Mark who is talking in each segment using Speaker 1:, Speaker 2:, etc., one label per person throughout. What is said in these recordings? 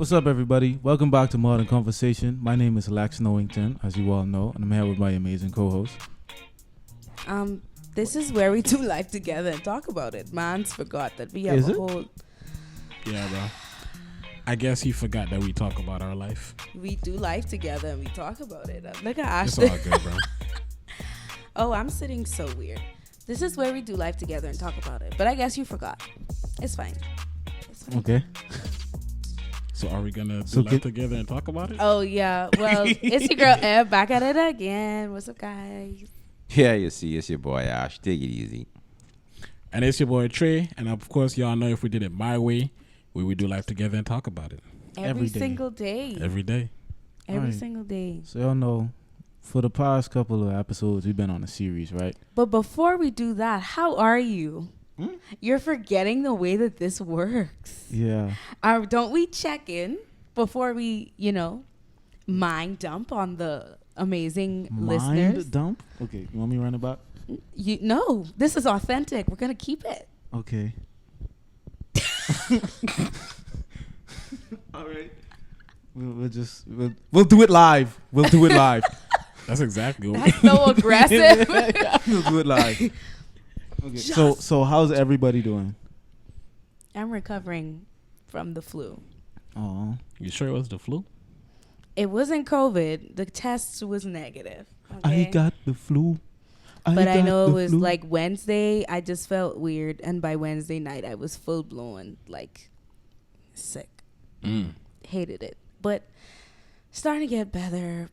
Speaker 1: What's up, everybody? Welcome back to Modern Conversation. My name is Lexton, as you all know, and I'm here with my amazing co-host.
Speaker 2: This is where we do life together and talk about it. Man's forgot that we have whole.
Speaker 3: Yeah, bro. I guess he forgot that we talk about our life.
Speaker 2: We do life together and we talk about it. Look at
Speaker 3: It's
Speaker 2: Ashton.
Speaker 3: all good, bro.
Speaker 2: Oh, I'm sitting so weird. This is where we do life together and talk about it. But I guess you forgot. It's fine.
Speaker 1: Okay.
Speaker 3: So are we gonna do life together and talk about it?
Speaker 2: Oh yeah. Well, it's your girl Eb back at it again. What's up, guys?
Speaker 4: Yeah, you see, it's your boy Ash. Take it easy.
Speaker 3: And it's your boy Trey. And of course, y'all know if we did it my way, we would do life together and talk about it.
Speaker 2: Every single day.
Speaker 3: Every day.
Speaker 2: Every single day.
Speaker 1: So y'all know, for the past couple of episodes, we've been on a series, right?
Speaker 2: But before we do that, how are you? You're forgetting the way that this works.
Speaker 1: Yeah.
Speaker 2: Don't we check in before we, mind dump on the amazing listeners?
Speaker 1: Mind dump? Okay, you want me to run it back?
Speaker 2: No, this is authentic. We're going to keep it.
Speaker 1: Okay. All right. We'll do it live. We'll do it live.
Speaker 3: That's exactly what
Speaker 2: That's so aggressive.
Speaker 1: We'll do it live. Okay. So how's everybody doing?
Speaker 2: I'm recovering from the flu.
Speaker 1: Oh.
Speaker 3: You sure it was the flu?
Speaker 2: It wasn't COVID. The test was negative. Okay?
Speaker 1: I got the flu.
Speaker 2: But I know it was like Wednesday. I just felt weird. And by Wednesday night, I was full blown, sick. Hated it. But starting to get better.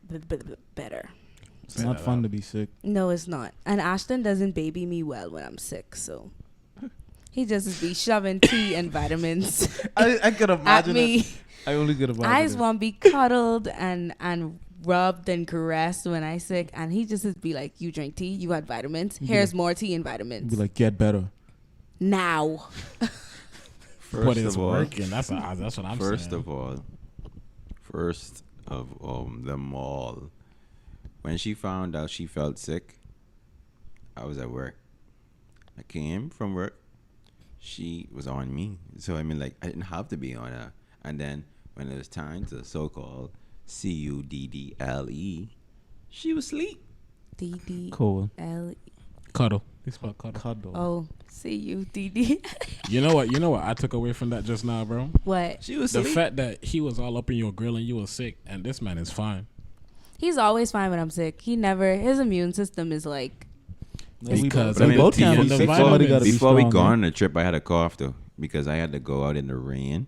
Speaker 1: It's not fun to be sick.
Speaker 2: No, it's not. And Ashton doesn't baby me well when I'm sick, so he just be shoving tea and vitamins
Speaker 1: I could imagine
Speaker 2: at me.
Speaker 1: I only could imagine.
Speaker 2: I just want to be cuddled and rubbed and caressed when I sick, and he just be like, "You drink tea, you had vitamins. Here's more tea and vitamins.
Speaker 1: Be like, get better
Speaker 2: now."
Speaker 3: But it's working. That's what I'm saying.
Speaker 4: First of them all, when she found out she felt sick, I was at work. I came from work. She was on me. So, I didn't have to be on her. And then when it was time to so-called CUDDLE, she was asleep.
Speaker 1: cool
Speaker 2: DDLE.
Speaker 3: Cuddle. It's about cuddle.
Speaker 2: Oh, CUDD.
Speaker 3: You know what I took away from that just now, bro?
Speaker 2: What?
Speaker 4: She was
Speaker 3: The
Speaker 4: asleep.
Speaker 3: fact that he was all up in your grill and you were sick, and this man is fine.
Speaker 2: He's always fine when I'm sick. His immune system is like.
Speaker 3: Because
Speaker 1: we both can't be
Speaker 3: the
Speaker 1: sick.
Speaker 3: vitamins.
Speaker 1: Somebody gotta be
Speaker 4: Before we
Speaker 1: strong,
Speaker 4: go
Speaker 1: man.
Speaker 4: on the trip, I had a cough though because I had to go out in the rain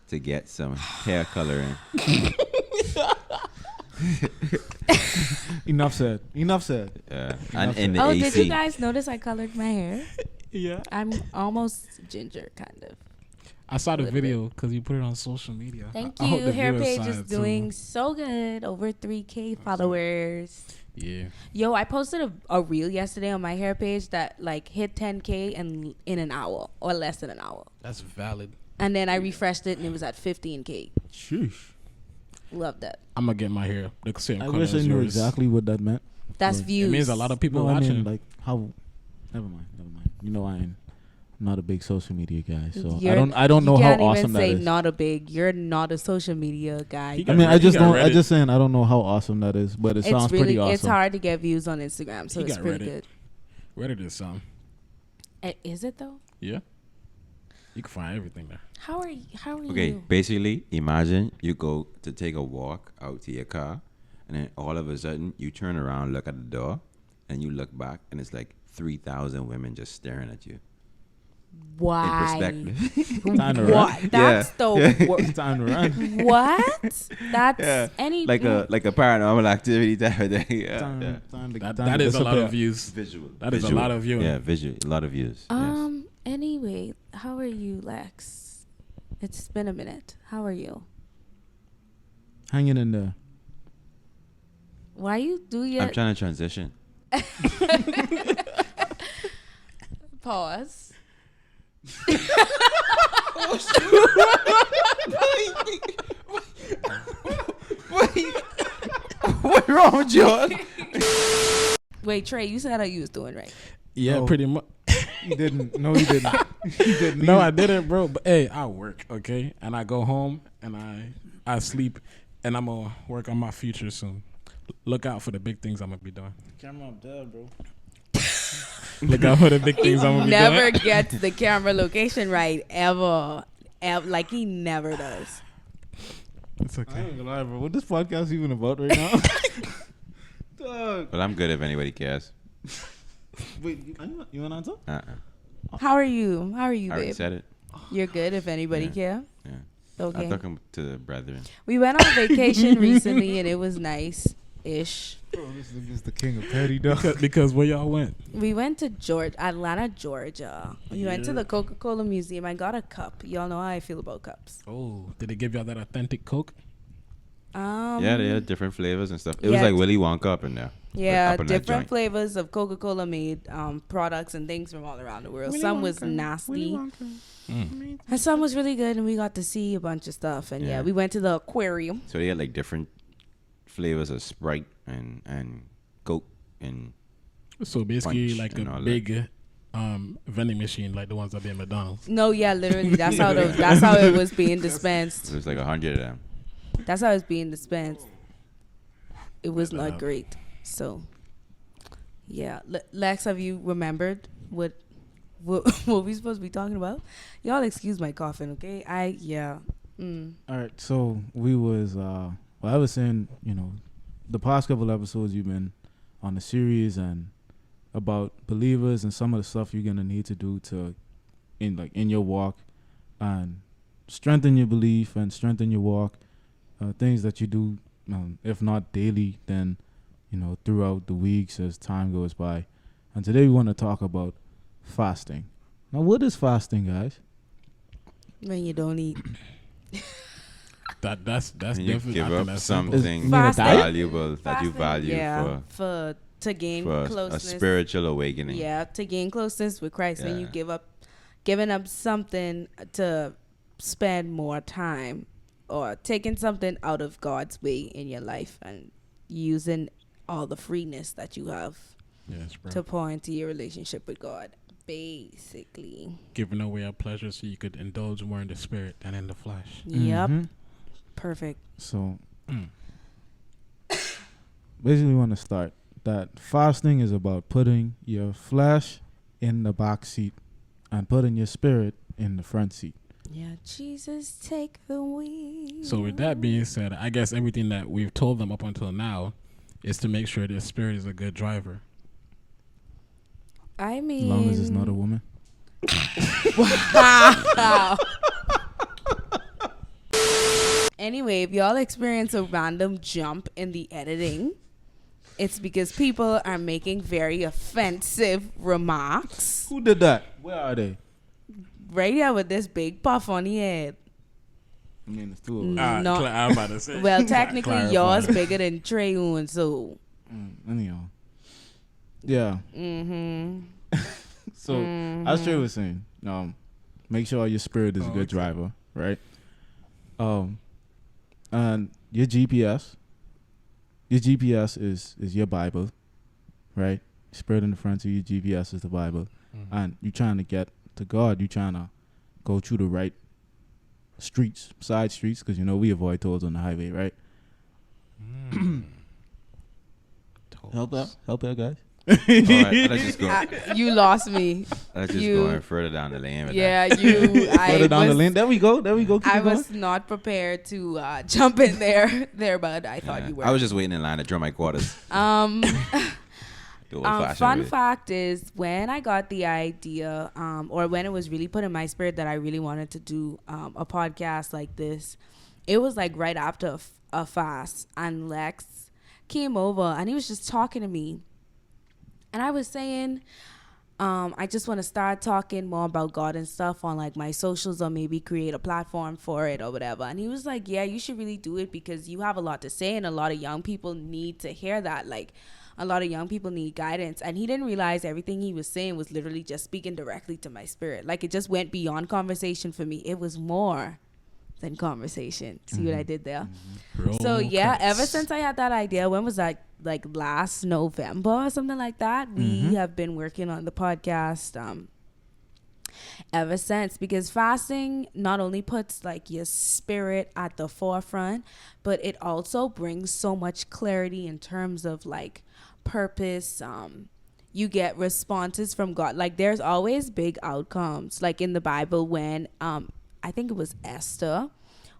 Speaker 4: to get some hair coloring.
Speaker 1: Enough said.
Speaker 4: And in the
Speaker 2: Oh,
Speaker 4: AC.
Speaker 2: did you guys notice I colored my hair?
Speaker 3: Yeah.
Speaker 2: I'm almost ginger, kind of.
Speaker 3: I saw the video because you put it on social media.
Speaker 2: Thank
Speaker 3: I hope
Speaker 2: you.
Speaker 3: the
Speaker 2: Hair
Speaker 3: viewers
Speaker 2: page
Speaker 3: saw
Speaker 2: is
Speaker 3: it, too.
Speaker 2: doing so good. Over 3K followers.
Speaker 3: Yeah.
Speaker 2: Yo, I posted a reel yesterday on my hair page that hit 10K in an hour or less than an hour.
Speaker 3: That's valid.
Speaker 2: And then I refreshed it and it was at 15K.
Speaker 1: Sheesh.
Speaker 2: Love that.
Speaker 3: I'm going to get my hair the same
Speaker 1: I
Speaker 3: color
Speaker 1: wish I
Speaker 3: as
Speaker 1: knew
Speaker 3: yours.
Speaker 1: exactly what that meant.
Speaker 2: That's
Speaker 1: Like,
Speaker 2: views.
Speaker 3: It means a lot of people
Speaker 1: No, I
Speaker 3: watching.
Speaker 1: mean, how? Never mind. You know, I'm not a big social media guy, so
Speaker 2: You're-
Speaker 1: I don't know
Speaker 2: you
Speaker 1: how
Speaker 2: can't
Speaker 1: awesome
Speaker 2: even
Speaker 1: that
Speaker 2: say
Speaker 1: is.
Speaker 2: you're not a social media guy.
Speaker 3: He
Speaker 1: I
Speaker 3: got
Speaker 1: mean,
Speaker 3: Reddit.
Speaker 1: I just
Speaker 3: He got
Speaker 1: don't. I
Speaker 3: Reddit.
Speaker 1: just saying I don't know how awesome that is, but it sounds pretty awesome.
Speaker 2: It's hard to get views on Instagram, so
Speaker 3: He
Speaker 2: it's
Speaker 3: got
Speaker 2: pretty
Speaker 3: Reddit.
Speaker 2: good.
Speaker 3: Reddit is some.
Speaker 2: Is it though?
Speaker 3: Yeah. You can find everything there.
Speaker 2: How are
Speaker 4: Okay,
Speaker 2: you?
Speaker 4: basically, imagine you go to take a walk out to your car, and then all of a sudden you turn around, look at the door, and you look back, and it's like 3,000 women just staring at you.
Speaker 2: Why?
Speaker 4: In perspective.
Speaker 1: Time to run.
Speaker 2: What? That's the
Speaker 1: It's time to run.
Speaker 2: what? That's
Speaker 4: Yeah.
Speaker 2: any
Speaker 4: like a paranormal activity type of thing. Yeah,
Speaker 1: Time,
Speaker 4: yeah.
Speaker 1: time to,
Speaker 3: That,
Speaker 1: time
Speaker 3: that
Speaker 1: to
Speaker 3: is a lot
Speaker 1: disappear.
Speaker 3: of views.
Speaker 4: Visual.
Speaker 3: That is a lot of viewing.
Speaker 4: Yeah, visual. A lot of views. Yes.
Speaker 2: Anyway, how are you, Lex? It's been a minute. How are you?
Speaker 1: Hanging in there.
Speaker 2: Why you do your
Speaker 4: I'm trying to transition.
Speaker 2: pause?
Speaker 4: What's wrong with you?
Speaker 2: Wait, Trey, you said how you was doing right.
Speaker 3: Yeah,
Speaker 1: Oh.
Speaker 3: pretty much.
Speaker 1: You didn't. No, you didn't. You didn't.
Speaker 3: No, I didn't, bro. But hey, I work, okay, and I go home and I sleep, and I'm gonna work on my future soon. Look out for the big things I'm gonna be doing.
Speaker 1: Camera up there, bro.
Speaker 3: Look out for the big things I'm gonna be doing.
Speaker 2: Never gets the camera location right ever. Like he never does.
Speaker 3: It's
Speaker 1: I
Speaker 3: okay.
Speaker 1: ain't gonna lie, bro. What this podcast even about right now? Dog.
Speaker 4: But I'm good if anybody cares.
Speaker 1: Wait, you want to answer?
Speaker 2: How are you? How are you,
Speaker 4: I already
Speaker 2: babe?
Speaker 4: said it.
Speaker 2: You're good if anybody care.
Speaker 4: Yeah.
Speaker 2: Okay.
Speaker 4: I'm talking to the brethren.
Speaker 2: We went on vacation recently and it was nice-ish.
Speaker 1: Bro, this nigga's the king of petty, dog.
Speaker 3: Because where y'all went?
Speaker 2: We went to Atlanta, Georgia. We went to
Speaker 3: Yeah.
Speaker 2: the Coca-Cola Museum. I got a cup. Y'all know how I feel about cups.
Speaker 3: Oh, did they give y'all that authentic Coke?
Speaker 4: Yeah, they had different flavors and stuff. It was
Speaker 2: yeah.
Speaker 4: like Willy Wonka up in there.
Speaker 2: Yeah,
Speaker 4: Up in that
Speaker 2: different
Speaker 4: joint.
Speaker 2: flavors of Coca-Cola made products and things from all around the world. Some was nasty, and some was really good, and we got to see a bunch of stuff. And yeah,
Speaker 4: Yeah.
Speaker 2: we went to the aquarium.
Speaker 4: So they had like different flavors of Sprite and Coke and
Speaker 3: So basically,
Speaker 4: Punch
Speaker 3: like
Speaker 4: and
Speaker 3: a
Speaker 4: all that.
Speaker 3: big vending machine, like the ones that be at McDonald's.
Speaker 2: No, yeah, literally, that's how it was being dispensed.
Speaker 4: there's like 100 of them.
Speaker 2: That's how it's being dispensed. It was
Speaker 3: Yeah,
Speaker 2: not great. So, yeah, Lex, have you remembered what we supposed to be talking about? Y'all excuse my coughing, okay?
Speaker 1: All right, so we was well, I was saying, the past couple episodes you've been on the series and about believers and some of the stuff you're gonna need to do to in your walk and strengthen your belief and strengthen your walk, things that you do, if not daily, then throughout the weeks as time goes by. And today we want to talk about fasting. Now, what is fasting, guys?
Speaker 2: When you don't eat.
Speaker 3: That's
Speaker 4: And you
Speaker 3: definitely
Speaker 4: give
Speaker 3: I think
Speaker 4: up
Speaker 3: that's simple.
Speaker 4: something
Speaker 2: Fasting?
Speaker 4: valuable that you
Speaker 2: Fasting,
Speaker 4: value
Speaker 2: yeah, to gain
Speaker 4: for a
Speaker 2: closeness.
Speaker 4: spiritual awakening.
Speaker 2: Yeah, to gain closeness with Christ. When you
Speaker 4: Yeah.
Speaker 2: giving up something to spend more time, or taking something out of God's way in your life and using all the freeness that you have
Speaker 3: Yes, bro.
Speaker 2: to pour into your relationship with God, basically.
Speaker 3: Giving away our pleasure so you could indulge more in the spirit than in the flesh.
Speaker 2: Yep.
Speaker 1: Mhm.
Speaker 2: Perfect.
Speaker 1: So, basically, we want to start that fasting is about putting your flesh in the back seat and putting your spirit in the front seat.
Speaker 2: Yeah, Jesus, take the wheel.
Speaker 3: So with that being said, I guess everything that we've told them up until now is to make sure their spirit is a good driver.
Speaker 2: I mean,
Speaker 1: As long as it's not a woman.
Speaker 2: Wow. Anyway, if y'all experience a random jump in the editing, it's because people are making very offensive remarks.
Speaker 1: Who did that? Where are they?
Speaker 2: Right here with this big puff on the head.
Speaker 1: I mean, it's two of us.
Speaker 2: No.
Speaker 3: I'm about to say.
Speaker 2: Well, technically,
Speaker 3: Clarify.
Speaker 2: yours bigger than Trey and so.
Speaker 1: Anyhow. Yeah.
Speaker 2: Mm-hmm.
Speaker 1: So, as Trey was saying, make sure your spirit is a good
Speaker 3: okay.
Speaker 1: driver, right? And your GPS is your Bible, right? Spirit in the front of your GPS is the Bible. And you're trying to get to God. You're trying to go through the right streets, side streets, because we avoid tolls on the highway, right? Help out, guys.
Speaker 4: All right, let's just go.
Speaker 2: You lost me.
Speaker 4: Let's just
Speaker 2: you-
Speaker 4: go further down the lane. With
Speaker 2: Yeah, you.
Speaker 1: Further down the lane. There we go. Keep
Speaker 2: I
Speaker 1: it going.
Speaker 2: was not prepared to jump in there, bud. I thought
Speaker 4: Yeah.
Speaker 2: you were.
Speaker 4: I was just waiting in line to draw my quarters. The old-fashioned
Speaker 2: Fun
Speaker 4: way.
Speaker 2: fact is, when I got the idea, or when it was really put in my spirit that I really wanted to do a podcast like this, it was like right after a fast, and Lex came over and he was just talking to me, and I was saying, I just want to start talking more about God and stuff on like my socials, or maybe create a platform for it or whatever. And he was like, yeah, you should really do it because you have a lot to say and a lot of young people need to hear that. Like, a lot of young people need guidance. And he didn't realize everything he was saying was literally just speaking directly to my spirit. Like, it just went beyond conversation for me. It was more than conversation. See what I did there? So yeah, ever since I had that idea, when was that? Like last November or something like that. We have been working on the podcast. ever since, because fasting not only puts like your spirit at the forefront, but it also brings so much clarity in terms of like purpose. You get responses from God. Like there's always big outcomes. Like in the Bible when I think it was Esther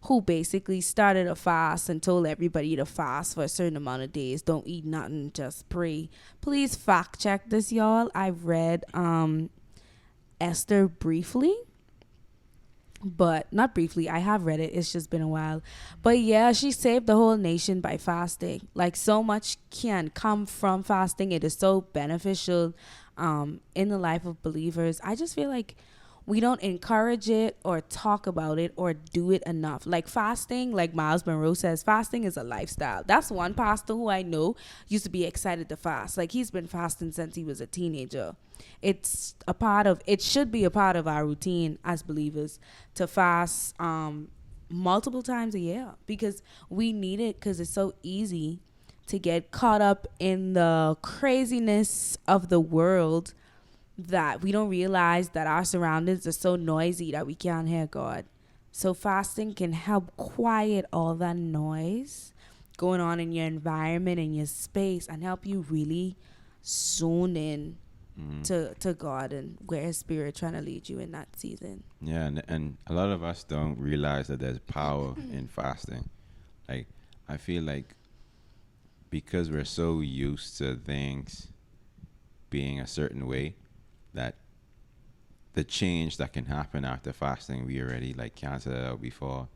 Speaker 2: who basically started a fast and told everybody to fast for a certain amount of days. Don't eat nothing, just pray. Please fact check this, y'all. I've read Esther briefly, but not briefly. I have read it. It's just been a while. But yeah, she saved the whole nation by fasting. Like so much can come from fasting. It is so beneficial in the life of believers. I just feel like we don't encourage it or talk about it or do it enough. Like fasting, like Myles Munroe says, fasting is a lifestyle. That's one pastor who I know used to be excited to fast. Like he's been fasting since he was a teenager. It should be a part of our routine as believers to fast multiple times a year, because we need it, because it's so easy to get caught up in the craziness of the world that we don't realize that our surroundings are so noisy that we can't hear God. So fasting can help quiet all that noise going on in your environment and your space and help you really zone in to God and where His Spirit trying to lead you in that season.
Speaker 4: Yeah, and a lot of us don't realize that there's power in fasting. Like, I feel like because we're so used to things being a certain way, that the change that can happen after fasting, we already like cancel it out before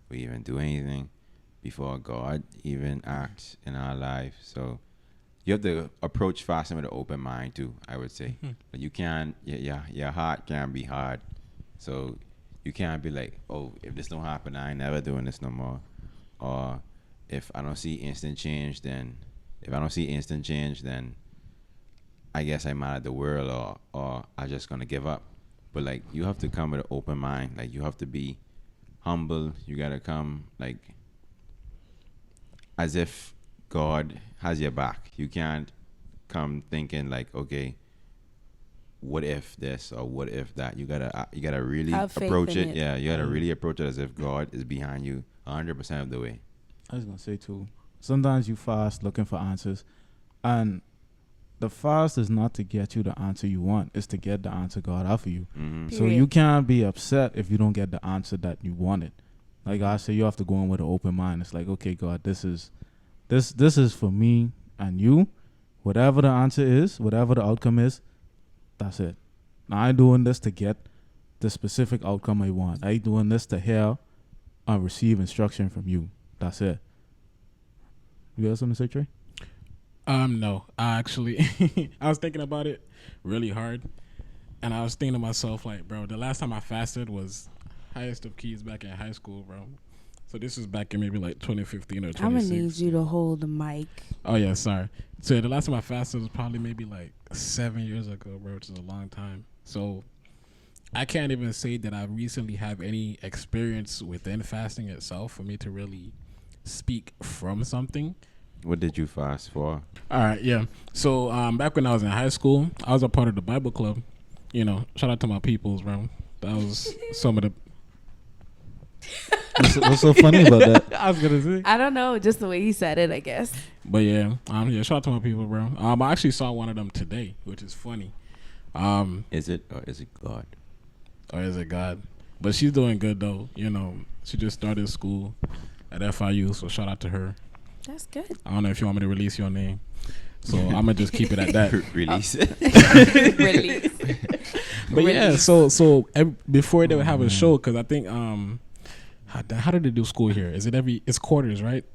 Speaker 4: we even do anything, before God even acts in our life. So you have to approach fasting with an open mind too, I would say. But you can't, your heart can't be hard. So you can't be like, oh, if this don't happen, I ain't never doing this no more. Or if I don't see instant change, then I guess I'm out of the world, or I'm just gonna give up. But like, you have to come with an open mind. Like, you have to be humble. You gotta come like as if God has your back. You can't come thinking like, okay, what if this or what if that? You gotta really approach it. Yeah, you gotta really approach it as if God is behind you 100% of the way.
Speaker 1: I was gonna say too, sometimes you fast looking for answers, and the fast is not to get you the answer you want. It's to get the answer God offer you. So you can't be upset if you don't get the answer that you wanted. Like I say, you have to go in with an open mind. It's like, okay, God, this is for me and you. Whatever the answer is, whatever the outcome is, that's it. Now, I ain't doing this to get the specific outcome I want. I ain't doing this to hear or receive instruction from you. That's it. You got something to say, Trey?
Speaker 3: No, I actually, I was thinking about it really hard, and I was thinking to myself, like, bro, the last time I fasted was highest of keys back in high school, bro. So this was back in maybe like 2015 or 2016.
Speaker 2: I'm gonna need you to hold the mic.
Speaker 3: Oh yeah, sorry. So the last time I fasted was probably maybe like 7 years ago, bro, which is a long time. So I can't even say that I recently have any experience within fasting itself for me to really speak from something.
Speaker 4: What did you fast for?
Speaker 3: All right, yeah. So back when I was in high school, I was a part of the Bible club. You know, shout out to my peoples, bro. That was some of the...
Speaker 1: What's so funny about that?
Speaker 3: I was going to say.
Speaker 2: I don't know, just the way he said it, I guess.
Speaker 3: But yeah, shout out to my people, bro. I actually saw one of them today, which is funny.
Speaker 4: Is it or is it God?
Speaker 3: Or is it God? But she's doing good, though. You know, she just started school at FIU, so shout out to her.
Speaker 2: That's good.
Speaker 3: I don't know if you want me to release your name, so I'm gonna just keep it at that.
Speaker 4: Release it.
Speaker 2: Release.
Speaker 3: But yeah, so before they would have a show, because I think how did they do school here? It's quarters, right?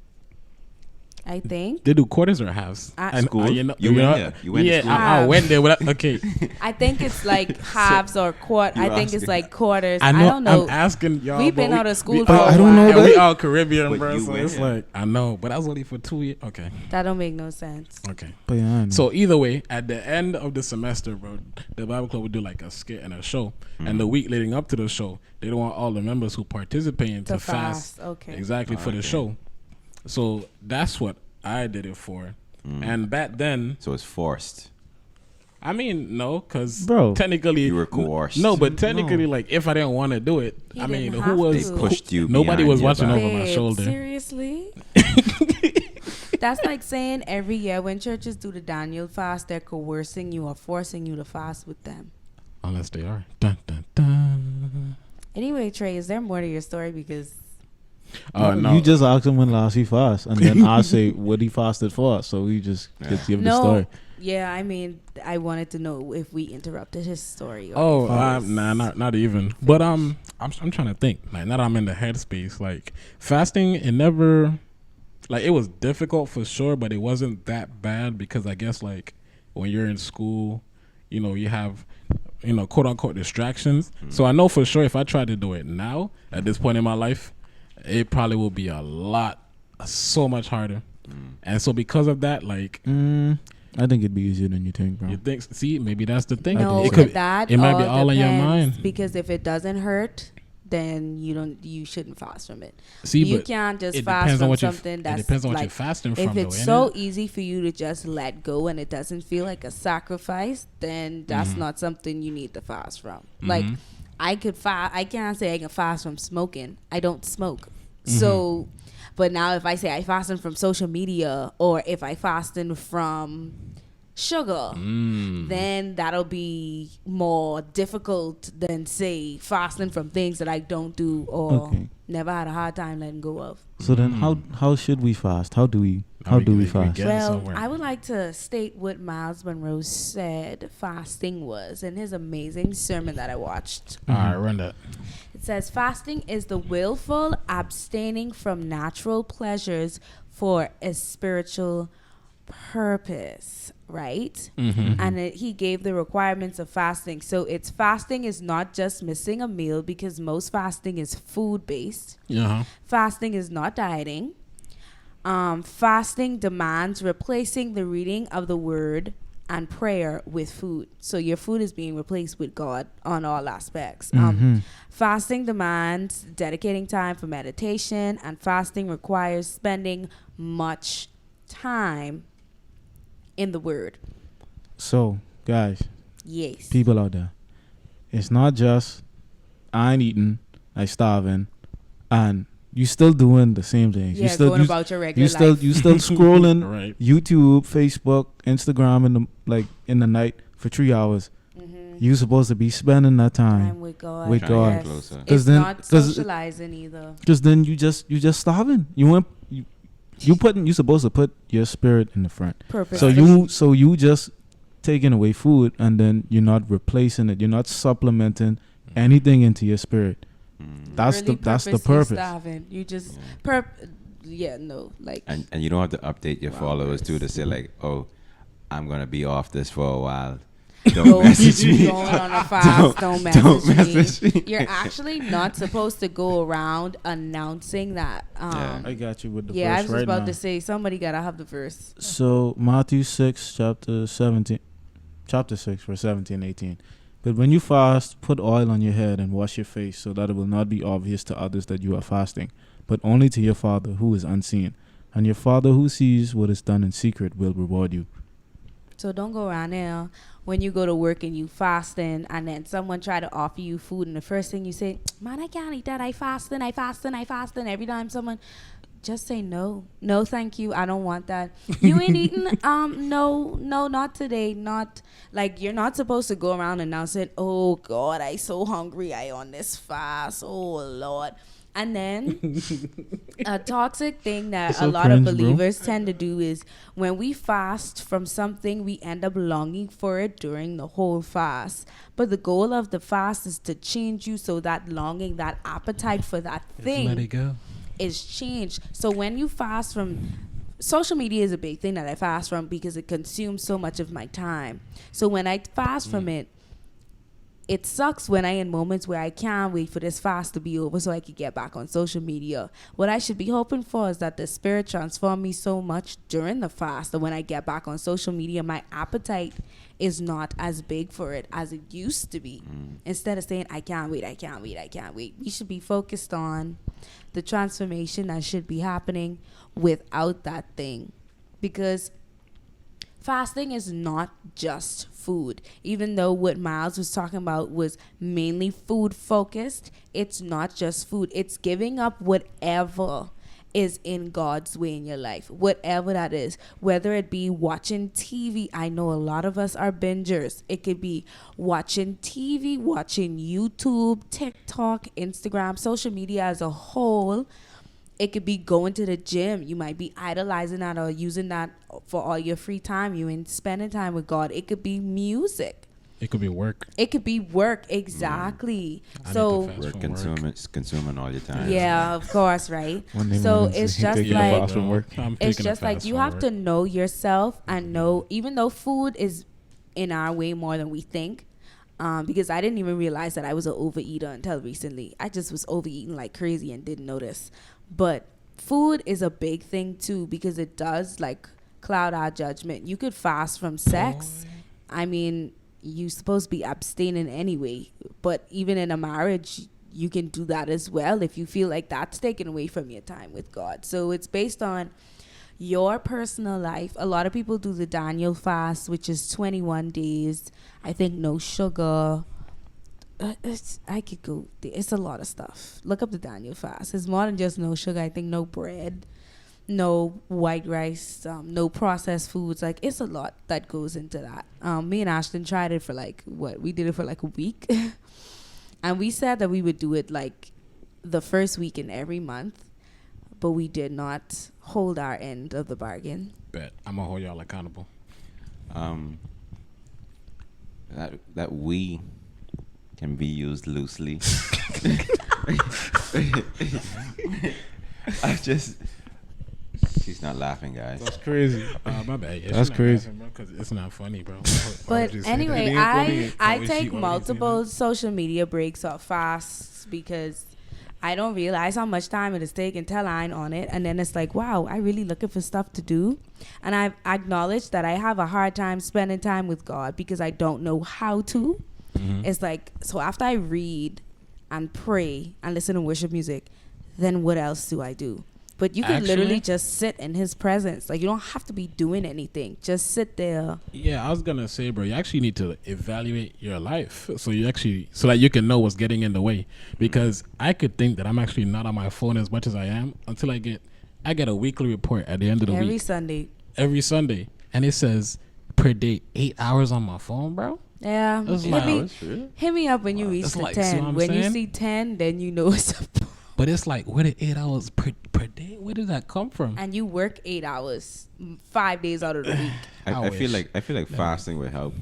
Speaker 2: I think
Speaker 3: They do quarters or halves?
Speaker 4: School?
Speaker 3: You
Speaker 4: went there. You went to school.
Speaker 3: I went there. Okay.
Speaker 2: I think it's like halves or quarter. I think it's like quarters.
Speaker 3: I
Speaker 2: don't know.
Speaker 3: I'm asking y'all.
Speaker 2: We've been out of school
Speaker 3: for
Speaker 2: a while.
Speaker 1: I don't know
Speaker 3: and
Speaker 1: that.
Speaker 3: we all Caribbean,
Speaker 4: But
Speaker 3: bro.
Speaker 4: you
Speaker 3: So
Speaker 4: went
Speaker 3: it's
Speaker 4: there.
Speaker 3: like, I know, but that was only for 2 years. Okay.
Speaker 2: That don't make no sense.
Speaker 3: Okay.
Speaker 1: But yeah, I know.
Speaker 3: So either way, at the end of the semester, bro, the Bible club would do like a skit and a show. And the week leading up to the show, they don't want all the members who participate to fast.
Speaker 2: Okay.
Speaker 3: Exactly for the show. So that's what I did it for. And back then,
Speaker 4: So it's forced.
Speaker 3: I mean, no, because
Speaker 1: Bro.
Speaker 3: technically
Speaker 4: You were coerced.
Speaker 3: No, but technically,
Speaker 1: No.
Speaker 3: like, if I didn't want to do it,
Speaker 2: He
Speaker 3: I mean,
Speaker 2: didn't
Speaker 3: who
Speaker 2: have
Speaker 3: was
Speaker 2: to.
Speaker 4: They pushed you.
Speaker 3: Nobody
Speaker 4: behind
Speaker 3: was
Speaker 4: your
Speaker 3: watching
Speaker 4: back.
Speaker 3: over my
Speaker 2: Babe,
Speaker 3: shoulder.
Speaker 2: Seriously? That's like saying every year when churches do the Daniel fast, they're coercing you or forcing you to fast with them.
Speaker 3: Unless they are. Dun, dun, dun.
Speaker 2: Anyway, Trey, is there more to your story? Because
Speaker 3: No.
Speaker 1: You just asked him when last he fasted, and then I say what he fasted for. So we just get give the story.
Speaker 2: Yeah, I mean, I wanted to know if we interrupted his story. Or
Speaker 3: Oh,
Speaker 2: if it was-
Speaker 3: nah, not even. But I'm trying to think. Like, now that I'm in the headspace, like fasting, it never, like, it was difficult for sure, but it wasn't that bad because I guess like when you're in school, you know, you have, you know, quote unquote distractions. So I know for sure if I tried to do it now at this point in my life, it probably will be so much harder. And so because of that, like.
Speaker 1: I think it'd be easier than you think, bro.
Speaker 3: You think? See, maybe that's the thing.
Speaker 2: No,
Speaker 3: It
Speaker 2: that
Speaker 3: might be all in your mind.
Speaker 2: Because if it doesn't hurt, then you shouldn't fast from it.
Speaker 3: See,
Speaker 2: You
Speaker 3: but
Speaker 2: can't just
Speaker 3: it
Speaker 2: fast
Speaker 3: depends on
Speaker 2: from
Speaker 3: what
Speaker 2: something
Speaker 3: it
Speaker 2: that's
Speaker 3: depends on what
Speaker 2: like,
Speaker 3: you're fasting from.
Speaker 2: if it's
Speaker 3: though,
Speaker 2: so easy for you to just let go and it doesn't feel like a sacrifice, then that's not something you need to fast from. Like I can't say I can fast from smoking. I don't smoke. So, but now if I say I fasting from social media or if I fasting from sugar, then that'll be more difficult than say fasting from things that I don't do or never had a hard time letting go of.
Speaker 1: So then how should we fast? How do we fast?
Speaker 2: Well, I would like to state what Myles Munroe said fasting was in his amazing sermon that I watched.
Speaker 3: All right, run that.
Speaker 2: It says fasting is the willful abstaining from natural pleasures for a spiritual purpose, right? And he gave the requirements of fasting. So it's fasting is not just missing a meal because most fasting is food based. Fasting is not dieting. Fasting demands replacing the reading of the word and prayer with food. So your food is being replaced with God on all aspects. Fasting demands dedicating time for meditation, and fasting requires spending much time in the word.
Speaker 1: So, guys,
Speaker 2: Yes.
Speaker 1: people out there, it's not just I ain't eating, I starving, and you still doing the same things.
Speaker 2: Yeah,
Speaker 1: you still
Speaker 2: going about your regular life.
Speaker 1: you still scrolling
Speaker 3: Right.
Speaker 1: YouTube, Facebook, Instagram in the night for 3 hours. You supposed to be spending that time
Speaker 2: with God.
Speaker 1: with
Speaker 4: Trying to
Speaker 1: God.
Speaker 4: get closer.
Speaker 2: It's
Speaker 1: then-
Speaker 2: not
Speaker 1: 'cause-
Speaker 2: socializing either.
Speaker 1: Because then you just starving. You supposed to put your spirit in the front.
Speaker 2: Purpose.
Speaker 1: So you just taking away food, and then you're not replacing it. You're not supplementing anything into your spirit. That's the
Speaker 2: purposely
Speaker 1: purpose.
Speaker 2: Starving. You just like
Speaker 4: And you don't have to update your followers too to say like, oh, I'm gonna be off this for a while. Don't message me.
Speaker 2: going on a fast. Don't message me. You're
Speaker 4: me.
Speaker 2: actually not supposed to go around announcing that.
Speaker 1: I got you with the
Speaker 2: I
Speaker 1: verse
Speaker 2: was
Speaker 1: right
Speaker 2: about
Speaker 1: now.
Speaker 2: to say somebody gotta have the verse.
Speaker 1: So Matthew 6, chapter 6, verse 17, 18. But when you fast, put oil on your head and wash your face, so that it will not be obvious to others that you are fasting, but only to your Father who is unseen. And your Father who sees what is done in secret will reward you.
Speaker 2: So don't go around there when you go to work and you fasting, and then someone try to offer you food, and the first thing you say, "Man, I can't eat that. I fasting. Every time someone, just say no, thank you. I don't want that. You ain't eating. No, not today. Not like you're not supposed to go around announcing, "Oh God, I so hungry. I on this fast. Oh Lord." And then a toxic thing that
Speaker 1: It's so
Speaker 2: a lot
Speaker 1: cringe,
Speaker 2: of
Speaker 1: bro.
Speaker 2: believers tend to do is when we fast from something, we end up longing for it during the whole fast. But the goal of the fast is to change you so that longing, that appetite for that thing
Speaker 3: Let it go.
Speaker 2: is changed. So when you fast from social media is a big thing that I fast from because it consumes so much of my time. So when I fast from it, it sucks when I in moments where I can't wait for this fast to be over so I can get back on social media. What I should be hoping for is that the Spirit transform me so much during the fast that when I get back on social media, my appetite is not as big for it as it used to be. Instead of saying, I can't wait. We should be focused on the transformation that should be happening without that thing. Because fasting is not just food. Even though what Myles was talking about was mainly food focused, it's not just food. It's giving up whatever is in God's way in your life, whatever that is, whether it be watching TV. I know a lot of us are bingers. It could be watching TV, watching YouTube, TikTok, Instagram, social media as a whole. It could be going to the gym. You might be idolizing that or using that for all your free time. You ain't spending time with God. It could be music.
Speaker 3: It could be work.
Speaker 2: It could be work, exactly. So
Speaker 4: Work consuming all your time.
Speaker 2: yeah, of course, right? So it's just like it's just like you have to know yourself and know, even though food is in our way more than we think. Because I didn't even realize that I was an overeater until recently. I just was overeating like crazy and didn't notice. But food is a big thing too, because it does like cloud our judgment. You could fast from sex. I mean, you're supposed to be abstaining anyway, but even in a marriage, you can do that as well if you feel like that's taken away from your time with God. So it's based on your personal life. A lot of people do the Daniel fast, which is 21 days. I think no sugar. I could go. It's a lot of stuff. Look up the Daniel fast. It's more than just no sugar. I think no bread, no white rice, no processed foods. Like, it's a lot that goes into that. Me and Ashton tried it for we did it for like a week. And we said that we would do it like the first week in every month, but we did not hold our end of the bargain.
Speaker 3: Bet. I'm going to hold y'all accountable.
Speaker 4: That we can be used loosely. She's not laughing, guys.
Speaker 1: That's crazy.
Speaker 3: My bad. Yeah,
Speaker 1: that's crazy.
Speaker 3: Because it's not funny, bro.
Speaker 2: But anyway, I take multiple social media breaks or fasts because I don't realize how much time it is taking until I'm on it. And then it's like, wow, I really looking for stuff to do. And I've acknowledged that I have a hard time spending time with God because I don't know how to. Mm-hmm. It's like, so after I read and pray and listen to worship music, then what else do I do? But you can literally just sit in his presence. Like, you don't have to be doing anything. Just sit there.
Speaker 3: Yeah, I was going to say, bro, you actually need to evaluate your life. So that you can know what's getting in the way. Because I could think that I'm actually not on my phone as much as I am until I get a weekly report at the end of the week. Every Sunday. And it says, per day, 8 hours on my phone, bro.
Speaker 2: Yeah. Hit me up when you reach the 10. When you see 10, then you know it's up.
Speaker 3: But it's like, where did 8 hours per day? Where did that come from?
Speaker 2: And you work 8 hours, 5 days out of the week.
Speaker 4: I feel like fasting will help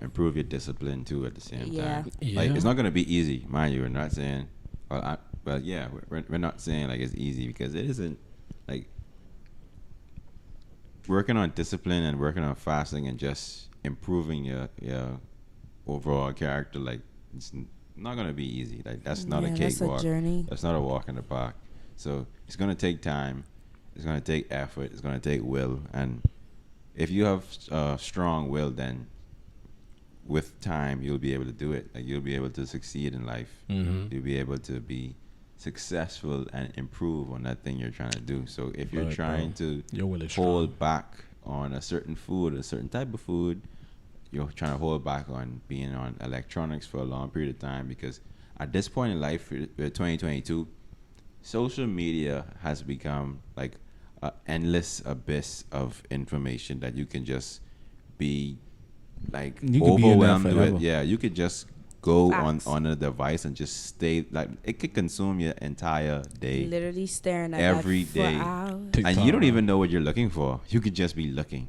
Speaker 4: improve your discipline too at the same time.
Speaker 3: Yeah.
Speaker 4: Like, it's not gonna be easy, mind you. We're not saying, we're not saying like it's easy, because it isn't. Like, working on discipline and working on fasting and just improving your overall character, like, it's not gonna be easy. Like, that's not a cakewalk. That's a journey. That's not a walk in the park. So it's gonna take time. It's gonna take effort. It's gonna take will. And if you have strong will, then with time you'll be able to do it. Like, you'll be able to succeed in life. Mm-hmm. You'll be able to be successful and improve on that thing you're trying to do. So if you're trying to hold back on a certain food, a certain type of food, you're trying to hold back on being on electronics for a long period of time, because at this point in life, 2022, social media has become like an endless abyss of information that you can just be like overwhelmed with. Yeah, you could just go on a device and just stay, like, it could consume your entire day.
Speaker 2: Literally staring at
Speaker 4: every day, and you don't even know what you're looking for. You could just be looking.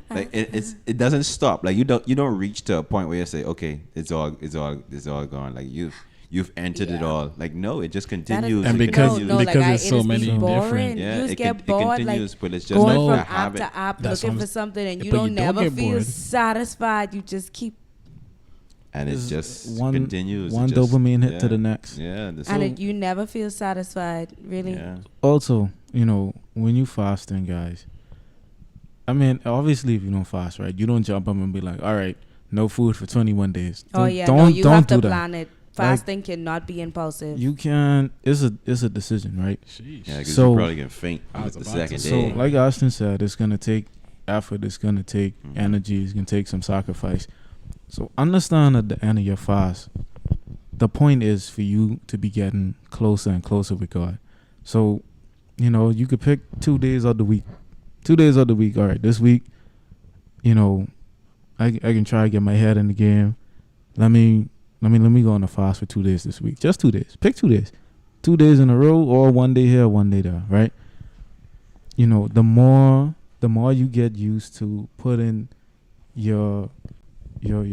Speaker 4: Like, it doesn't stop. Like, you don't reach to a point where you say, okay, it's all gone. Like, you've entered it all. Like, no, it just continues.
Speaker 3: And because there's so many different.
Speaker 2: Yeah, you just get bored. It continues,
Speaker 4: like, but it's just
Speaker 2: going
Speaker 4: like
Speaker 2: from app to app looking for something, and you don't never feel satisfied. You just keep.
Speaker 4: And it just continues.
Speaker 1: One dopamine hit to the next.
Speaker 4: Yeah.
Speaker 2: And you never feel satisfied, really. Yeah.
Speaker 1: Also, when you fasting, guys, I mean, obviously, if you don't fast, right, you don't jump up and be like, all right, no food for 21 days.
Speaker 2: You have to plan it. Fasting cannot be impulsive.
Speaker 1: You can. It's a decision, right?
Speaker 4: Yeah, because you're probably going to faint the second day.
Speaker 1: So, like Austin said, it's going to take effort. It's gonna take energy. It's gonna take some sacrifice. So understand at the end of your fast, the point is for you to be getting closer and closer with God. So, you know, you could pick 2 days of the week. 2 days of the week. All right, this week, you know, I can try to get my head in the game. Let me go on a fast for 2 days this week. Just 2 days. Pick 2 days. 2 days in a row, or 1 day here, 1 day there, right? You know, the more you get used to putting your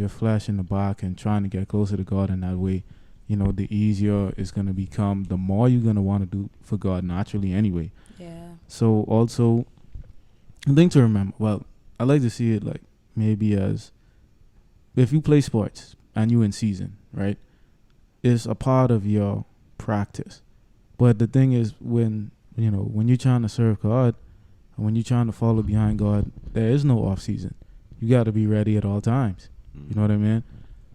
Speaker 1: flesh in the back and trying to get closer to God in that way, you know, the easier it's going to become, the more you're going to want to do for God naturally anyway.
Speaker 2: Yeah.
Speaker 1: So also, the thing to remember, well, I like to see it like maybe as if you play sports and you in season, right? It's a part of your practice. But the thing is, when you're trying to serve God and when you're trying to follow behind God, there is no off season. You got to be ready at all times. You know what I mean?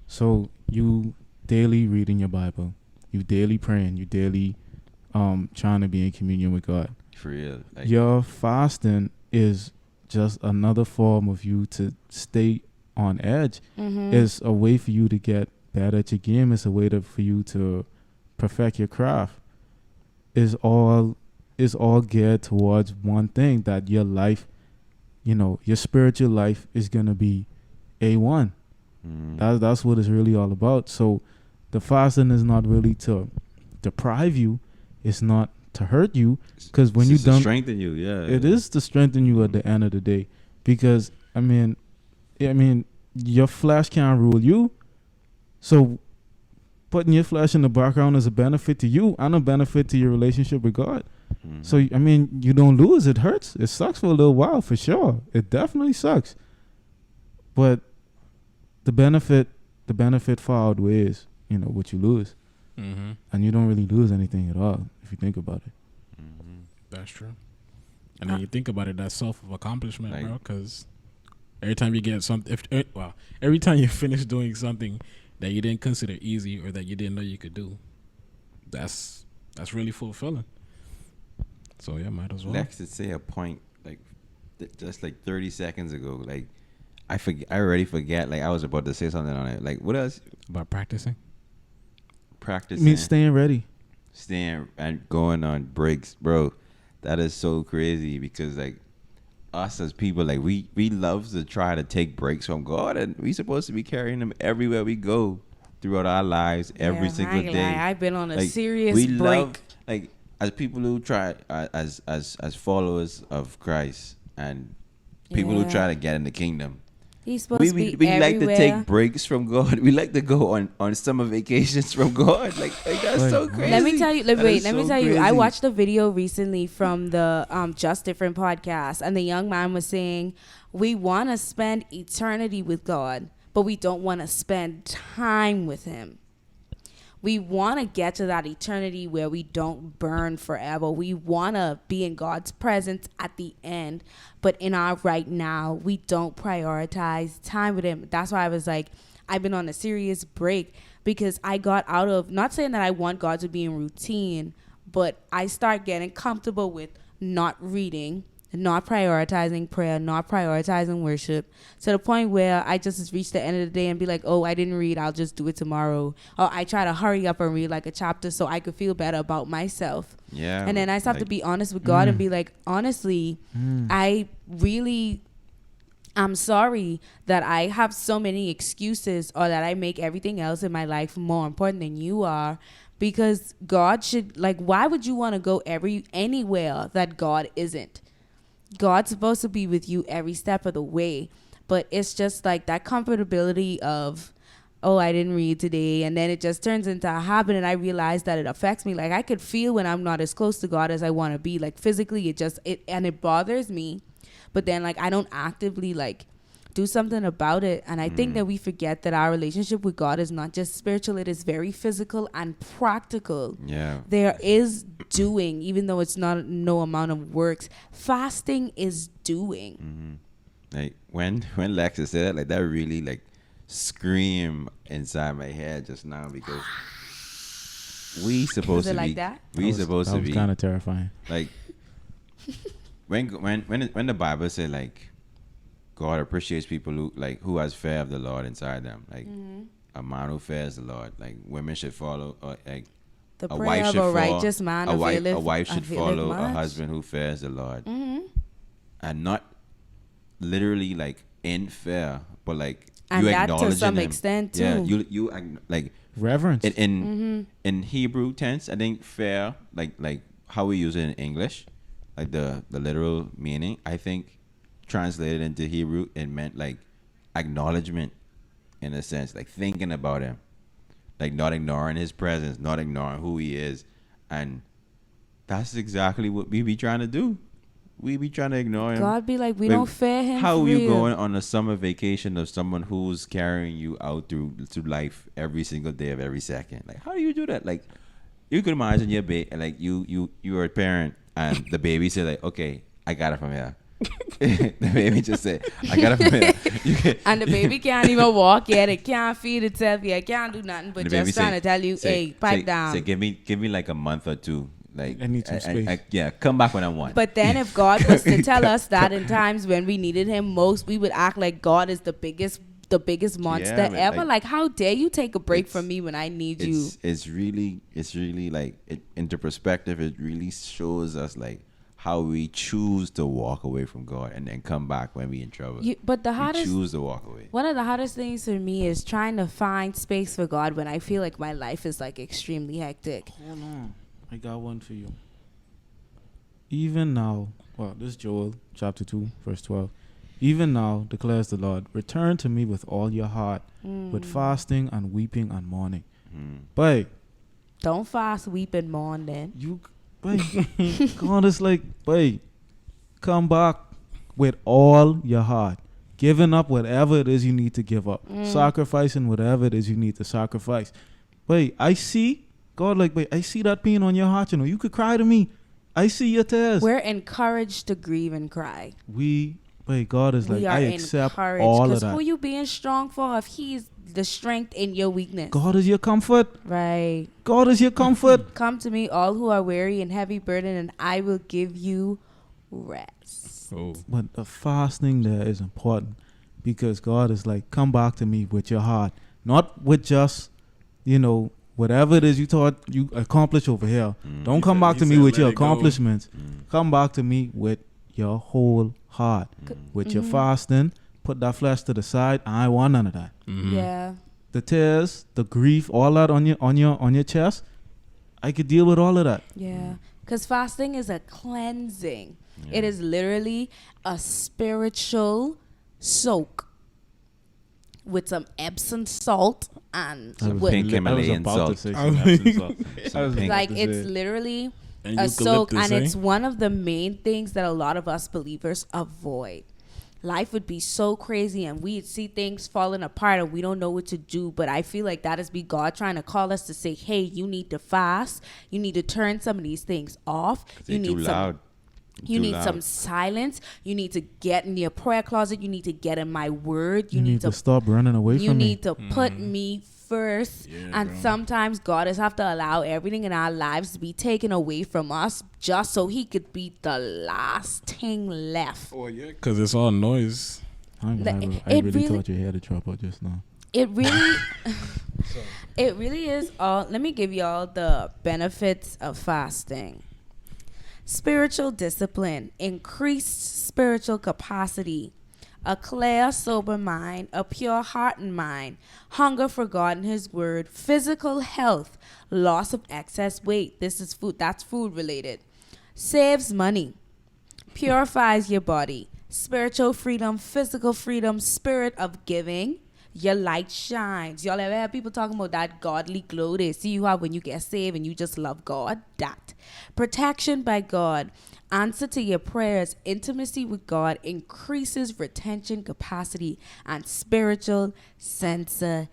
Speaker 1: So you daily reading your Bible, you daily praying, you daily trying to be in communion with God.
Speaker 4: For real. Like,
Speaker 1: your fasting is just another form of you to stay on edge. It's a way for you to get better at your game. It's a way for you to perfect your craft. Is all geared towards one thing, that your life, you know, your spiritual life is gonna be A1. That's what it's really all about. So the fasting is not really to deprive you. It's not to hurt you, because when you don't
Speaker 4: strengthen you,
Speaker 1: it is to strengthen you at the end of the day. Because I mean, your flesh can't rule you. So putting your flesh in the background is a benefit to you and a benefit to your relationship with God. So, I mean, you don't lose. It hurts. It sucks for a little while, for sure. It definitely sucks. But the benefit far outweighs, you know, what you lose. And you don't really lose anything at all if you think about it.
Speaker 3: That's true. And then you think about it, that's self-accomplishment, like, bro, because every time you get something, every time you finish doing something that you didn't consider easy or that you didn't know you could do, that's really fulfilling. So yeah, might as well.
Speaker 4: Lex did say a point like just like 30 seconds ago. Like I already forget. Like I was about to say something on it. Like what else?
Speaker 3: About practicing.
Speaker 1: I mean, staying ready.
Speaker 4: Staying and going on breaks, bro. That is so crazy because like us as people, like we love to try to take breaks from God, and we supposed to be carrying Him everywhere we go throughout our lives, every single day.
Speaker 2: I've been on a
Speaker 4: like,
Speaker 2: serious
Speaker 4: we
Speaker 2: break.
Speaker 4: Love, like as people who try as followers of Christ and people who try to get in the kingdom.
Speaker 2: He's supposed to be
Speaker 4: we
Speaker 2: everywhere.
Speaker 4: like to take breaks from God. We like to go on summer vacations from God. Like that's so crazy.
Speaker 2: Let me tell you. Let me tell you. I watched a video recently from the Just Different podcast, and the young man was saying, we want to spend eternity with God, but we don't want to spend time with Him. We want to get to that eternity where we don't burn forever. We want to be in God's presence at the end. But in our right now, we don't prioritize time with Him. That's why I was like, I've been on a serious break because I got out of, not saying that I want God to be in routine, but I start getting comfortable with not reading, not prioritizing prayer, not prioritizing worship, to the point where I just reach the end of the day and be like, oh, I didn't read, I'll just do it tomorrow. Or I try to hurry up and read like a chapter so I could feel better about myself.
Speaker 4: Yeah.
Speaker 2: And then I start to be honest with God and be like, honestly, I'm sorry that I have so many excuses or that I make everything else in my life more important than you are. Because God should, like, why would you want to go anywhere that God isn't? God's supposed to be with you every step of the way. But it's just like that comfortability of, oh, I didn't read today. And then it just turns into a habit. And I realize that it affects me. Like I could feel when I'm not as close to God as I want to be. Like physically, it bothers me. But then like I don't actively like do something about it. And I think that we forget that our relationship with God is not just spiritual. It is very physical and practical.
Speaker 4: Yeah.
Speaker 2: There is doing, even though it's not no amount of works. Fasting is doing.
Speaker 4: Like when Lexa said that, like that really like scream inside my head just now because we supposed to be
Speaker 2: like that?
Speaker 4: We supposed to be
Speaker 1: kind of terrifying.
Speaker 4: Like when the Bible said like God appreciates people who has fear of the Lord inside them. Like a man who fears the Lord. Like women should follow. Like
Speaker 2: The
Speaker 4: a
Speaker 2: prayer
Speaker 4: wife
Speaker 2: of
Speaker 4: should
Speaker 2: a righteous man
Speaker 4: a
Speaker 2: availeth
Speaker 4: wife should follow a
Speaker 2: much.
Speaker 4: husband who fears the Lord, and not literally like in fear, but like
Speaker 2: And
Speaker 4: you
Speaker 2: that to
Speaker 4: acknowledging
Speaker 2: some
Speaker 4: him.
Speaker 2: extent too.
Speaker 4: Yeah, you like
Speaker 1: Reverence.
Speaker 4: in Hebrew tense, I think fear, like how we use it in English, like the literal meaning. I think translated into Hebrew, it meant like acknowledgement, in a sense, like thinking about him, like not ignoring his presence, not ignoring who he is, and that's exactly what we be trying to do. We be trying to ignore him.
Speaker 2: God be like, we
Speaker 4: Like,
Speaker 2: don't fear him.
Speaker 4: How
Speaker 2: for
Speaker 4: are you
Speaker 2: real.
Speaker 4: going on a summer vacation of someone who's carrying you out through life every single day of every second? Like, how do you do that? Like, you could imagine your baby, like you are a parent, and the baby said, like, okay, I got it from here. The baby just said, I got it from here.
Speaker 2: And the baby can't even walk yet. It can't feed itself yet. It can't do nothing but
Speaker 4: The baby
Speaker 2: just trying
Speaker 4: say-
Speaker 2: to tell you,
Speaker 4: say-
Speaker 2: hey, pipe
Speaker 4: say-
Speaker 2: down.
Speaker 4: Say, give me like a month or two. Like
Speaker 1: I need some space.
Speaker 4: yeah, come back when I want.
Speaker 2: But then if God was to tell us that in times when we needed him most, we would act like God is the biggest monster
Speaker 4: man,
Speaker 2: ever.
Speaker 4: like,
Speaker 2: Like, how dare you take a break
Speaker 4: it's-
Speaker 2: from me when I need you?
Speaker 4: it's really like into perspective. It really shows us like how we choose to walk away from God and then come back when we in trouble.
Speaker 2: But the
Speaker 4: we
Speaker 2: hardest,
Speaker 4: choose to walk away.
Speaker 2: one of the hardest things for me is trying to find space for God when I feel like my life is like extremely hectic.
Speaker 1: Hold on. I got one for you. Even now, well, this is Joel chapter 2, verse 12. Even now, declares the Lord, return to me with all your heart, with fasting and weeping and mourning. But
Speaker 2: Don't fast, weep, and mourn then.
Speaker 1: God is like, come back with all your heart, giving up whatever it is you need to give up, sacrificing whatever it is you need to sacrifice. I see God like, I see that pain on your heart. You could cry to me. I see your tears.
Speaker 2: We're encouraged to grieve and cry.
Speaker 1: God is like,
Speaker 2: We are
Speaker 1: I accept
Speaker 2: encouraged.
Speaker 1: all of
Speaker 2: Because
Speaker 1: that.
Speaker 2: who you being strong for if he's the strength in your weakness?
Speaker 1: God is your comfort.
Speaker 2: Right.
Speaker 1: God is your comfort.
Speaker 2: Come to me, all who are weary and heavy burdened, and I will give you rest.
Speaker 3: Oh.
Speaker 1: But the fasting there is important because God is like, come back to me with your heart, not with just, whatever it is you thought you accomplished over here. Don't come back to me with your accomplishments. Come back to me with your whole heart. With your fasting, put that flesh to the side. I want none of that.
Speaker 2: Yeah.
Speaker 1: The tears, the grief, all that on your chest, I could deal with all of that.
Speaker 2: Yeah. Because fasting is a cleansing. It is literally a spiritual soak with some Epsom salt and with,
Speaker 4: pink Himalayan salt.
Speaker 2: like it's literally
Speaker 3: And
Speaker 2: a soak,
Speaker 3: eucalyptus,
Speaker 2: and it's one of the main things that a lot of us believers avoid. Life would be so crazy and we'd see things falling apart and we don't know what to do. But I feel like that is be God trying to call us to say, hey, you need to fast. You need to turn some of these things off. You need some silence. You need to get in your prayer closet. You need to get in my word.
Speaker 1: You need to stop running away from me.
Speaker 2: You need to put me first. And sometimes God has have to allow everything in our lives to be taken away from us just so he could be the last thing left.
Speaker 3: Oh, yeah, because it's all noise.
Speaker 1: I really thought your hair to drop out just now.
Speaker 2: It really, it really is all. Let me give y'all the benefits of fasting. Spiritual discipline, increased spiritual capacity, a clear, sober mind, a pure heart and mind, hunger for God and his word, physical health, loss of excess weight. This is food. That's food related. Saves money, purifies your body, spiritual freedom, physical freedom, spirit of giving. Your light shines. Y'all ever have people talking about that godly glow they see you have when you get saved and you just love God? That. Protection by God. Answer to your prayers. Intimacy with God increases retention capacity and spiritual sensitivity.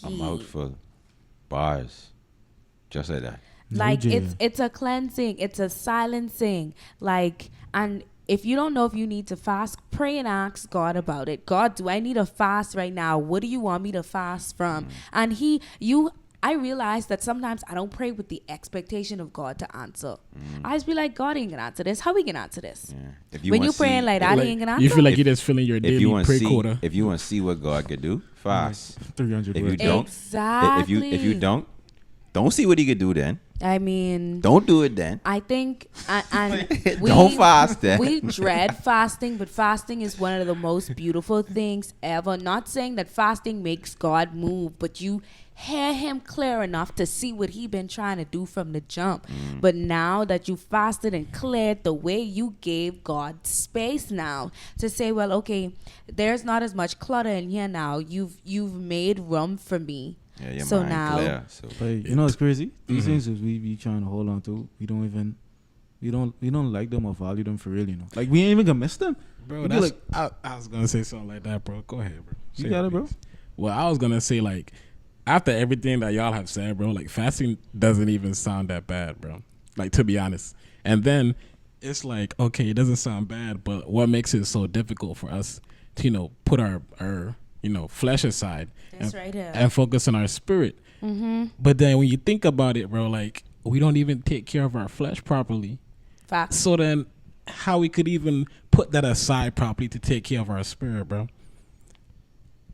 Speaker 4: A mouthful. Bars. Just like that.
Speaker 2: Like it's a cleansing. It's a silencing. Like, and if you don't know if you need to fast, pray and ask God about it. God, do I need a fast right now? What do you want me to fast from? And I realized that sometimes I don't pray with the expectation of God to answer. I just be like, God ain't gonna answer this. How we gonna answer this?
Speaker 4: Yeah. If
Speaker 2: When you
Speaker 4: wanna
Speaker 2: praying
Speaker 4: see-
Speaker 2: like that, he ain't gonna answer.
Speaker 3: You feel like you're just filling your
Speaker 4: if
Speaker 3: daily
Speaker 4: you want to
Speaker 3: prayer
Speaker 4: see,
Speaker 3: quota.
Speaker 4: if you want to see what God could do, fast.
Speaker 1: 300
Speaker 4: If you
Speaker 1: words.
Speaker 4: don't,
Speaker 2: Exactly.
Speaker 4: if you don't see what He could do. Then
Speaker 2: I mean,
Speaker 4: don't do it. Then
Speaker 2: I think, and
Speaker 4: don't fast. Then
Speaker 2: we dread fasting, but fasting is one of the most beautiful things ever. Not saying that fasting makes God move, but you hear him clear enough to see what he been trying to do from the jump. But now that you fasted and cleared the way, you gave God space now to say, well, okay, there's not as much clutter in here now. You've made room for me.
Speaker 4: yeah, your
Speaker 2: So
Speaker 4: mind
Speaker 2: now-
Speaker 4: clear. So
Speaker 1: But you know it's crazy. These things that we be trying to hold on to, we don't like them or value them for real. You know, like we ain't even gonna miss them.
Speaker 3: Bro,
Speaker 1: We be
Speaker 3: that's I was gonna say something like that, bro. Go ahead, bro.
Speaker 1: You
Speaker 3: Say
Speaker 1: got it, bro.
Speaker 3: please. Well, I was gonna say, like, after everything that y'all have said, bro, like fasting doesn't even sound that bad, bro. Like, to be honest. And then it's like, okay, it doesn't sound bad, but what makes it so difficult for us to, put our flesh aside
Speaker 2: That's right here.
Speaker 3: and focus on our spirit. But then when you think about it, bro, like, we don't even take care of our flesh properly.
Speaker 2: Facts.
Speaker 3: So then how we could even put that aside properly to take care of our spirit, bro?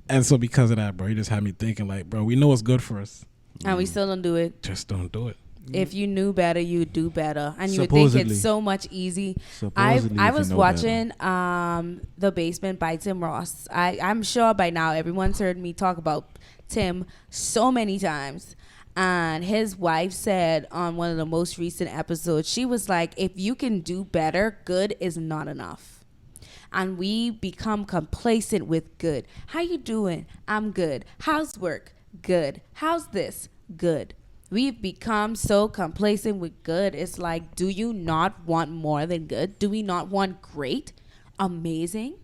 Speaker 3: And so because of that, bro, you just had me thinking, like, bro, we know what's good for us.
Speaker 2: And we still don't do it.
Speaker 3: Just don't do it.
Speaker 2: If you knew better, you'd do better, and you would think
Speaker 1: Supposedly.
Speaker 2: it's so much easy.
Speaker 1: Supposedly,
Speaker 2: I
Speaker 1: if you
Speaker 2: was
Speaker 1: know
Speaker 2: watching The Basement by Tim Ross. I'm sure by now everyone's heard me talk about Tim so many times. And his wife said on one of the most recent episodes, she was like, if you can do better, good is not enough. And we become complacent with good. How you doing? I'm good. How's work? Good. How's this? Good. We've become so complacent with good. It's like, do you not want more than good? Do we not want great, amazing,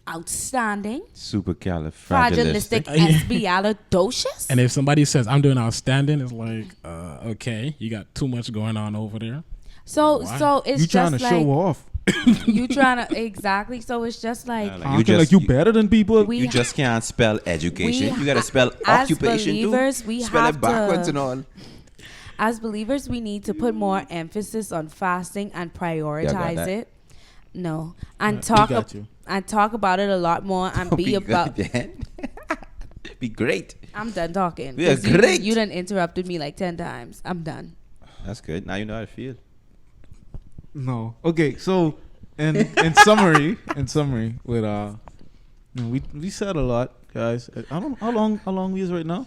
Speaker 2: outstanding,
Speaker 4: supercalifragilistic.
Speaker 2: fragilisticexpialidocious?
Speaker 3: And if somebody says, I'm doing outstanding, it's like, okay, you got too much going on over there.
Speaker 2: So
Speaker 3: Why?
Speaker 2: it's
Speaker 1: You trying
Speaker 2: just
Speaker 1: to show
Speaker 2: like
Speaker 1: off?
Speaker 2: you trying to exactly. So it's just like
Speaker 1: Acting like you better than people.
Speaker 2: we
Speaker 4: You just can't spell education.
Speaker 2: we
Speaker 4: You gotta spell
Speaker 2: as
Speaker 4: occupation
Speaker 2: believers,
Speaker 4: too.
Speaker 2: we
Speaker 4: Spell
Speaker 2: have
Speaker 4: it backwards
Speaker 2: to-
Speaker 4: and all.
Speaker 2: as believers, we need to put more emphasis on fasting and prioritize
Speaker 4: that.
Speaker 2: it. No, and
Speaker 1: We
Speaker 2: talk
Speaker 1: got you.
Speaker 2: and talk about it a lot more and be about.
Speaker 4: good, then. Be great.
Speaker 2: I'm done talking.
Speaker 4: We are
Speaker 2: 'Cause you-
Speaker 4: great.
Speaker 2: You done interrupted me like 10 times. I'm done.
Speaker 4: That's good. Now you know how to feel.
Speaker 1: No. Okay. So, in summary, with we said a lot, guys. I don't know how long we is right now.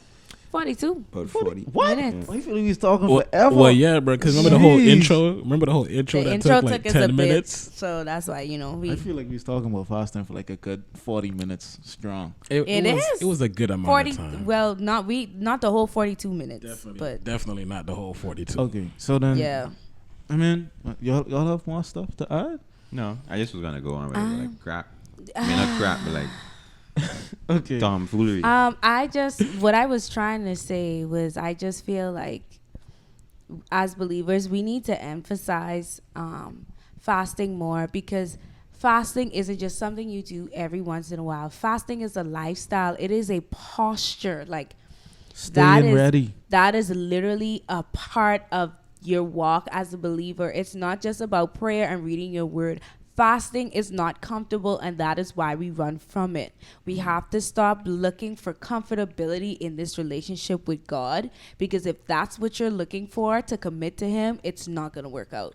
Speaker 2: 42
Speaker 4: About 40.
Speaker 1: What?
Speaker 2: minutes.
Speaker 1: I feel like we was talking forever.
Speaker 3: Well, yeah, bro, because remember the whole
Speaker 1: Jeez.
Speaker 3: intro? Remember the whole intro
Speaker 2: The
Speaker 3: that
Speaker 2: intro
Speaker 3: took like
Speaker 2: took us a
Speaker 3: 10
Speaker 2: bit,
Speaker 3: minutes?
Speaker 2: so that's why we.
Speaker 1: I feel like we was talking about fasting for like a good 40 minutes strong.
Speaker 2: It is.
Speaker 3: It was a good amount
Speaker 2: 40.
Speaker 3: of time.
Speaker 2: Well, not the whole 42 minutes, but
Speaker 3: Definitely not the whole 42.
Speaker 1: Okay. So then,
Speaker 2: yeah.
Speaker 1: I mean, y'all have more stuff to add?
Speaker 4: No, I just was gonna go on with it, like crap. I mean, not crap, but like
Speaker 1: Okay.
Speaker 4: tomfoolery.
Speaker 2: What I was trying to say was I just feel like as believers we need to emphasize fasting more, because fasting isn't just something you do every once in a while. Fasting is a lifestyle. It is a posture. Like
Speaker 1: Staying ready.
Speaker 2: that is literally a part of your walk as a believer. It's not just about prayer and reading your word. Fasting is not comfortable, and that is why we run from it. We have to stop looking for comfortability in this relationship with God, because if that's what you're looking for to commit to him, it's not going to work out.